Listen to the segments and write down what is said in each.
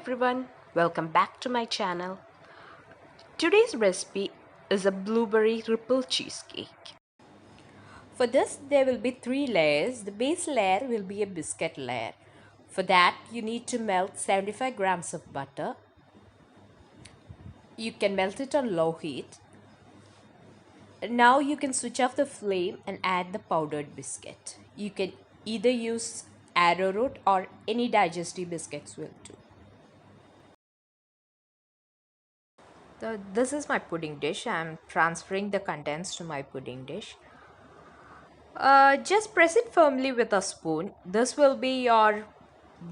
everyone, welcome back to my channel. Today's recipe is a blueberry ripple cheesecake. For this there will be 3 layers. The base layer will be a biscuit layer. For that you need to melt 75 grams of butter. You can melt it on low heat. Now you can switch off the flame and add the powdered biscuit. You can either use Arrowroot or any digestive biscuits will do. This is my pudding dish. I'm transferring the contents to my pudding dish. Just press it firmly with a spoon. This will be your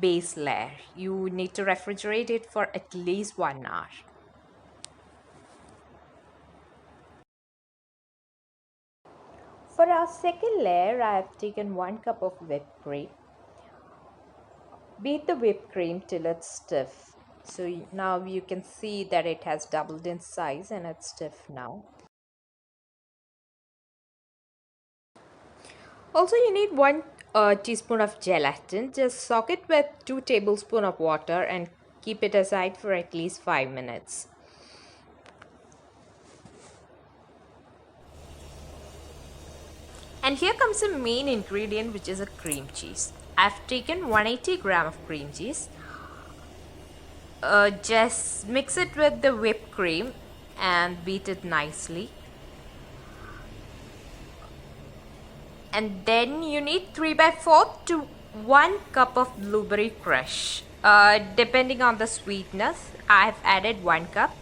base layer. You need to refrigerate it for at least 1 hour. For our second layer, I have taken 1 cup of whipped cream. Beat the whipped cream till it's stiff. So now you can see that it has doubled in size and it's stiff now. Also, you need 1 teaspoon of gelatin. Just soak it with 2 tablespoons of water and keep it aside for at least 5 minutes. And here comes the main ingredient, which is a cream cheese. I've taken 180 gram of cream cheese. Just mix it with the whipped cream and beat it nicely. And then you need 3/4 to 1 cup of blueberry crush. Depending on the sweetness, I've added 1 cup.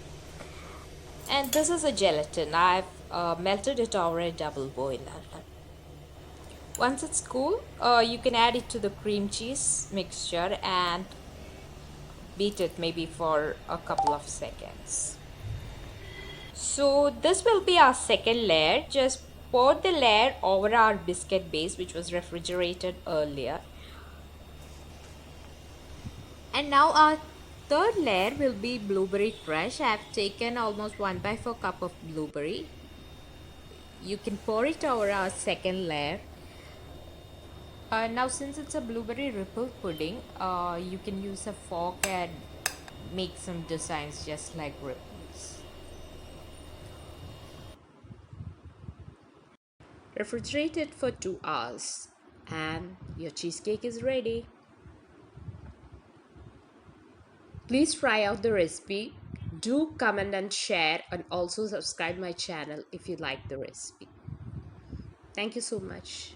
And this is a gelatin. I've melted it over a double boiler. Once it's cool, you can add it to the cream cheese mixture and beat it maybe for a couple of seconds. So this will be our second layer. Just pour the layer over our biscuit base, which was refrigerated earlier. And now our third layer will be blueberry crush. I have taken almost 1/4 cup of blueberry. You can pour it over our second layer. Now since it's a blueberry ripple pudding, you can use a fork and make some designs just like ripples. Refrigerate it for 2 hours and your cheesecake is ready. Please try out the recipe. Do comment and share, and also subscribe my channel if you like the recipe. Thank you so much.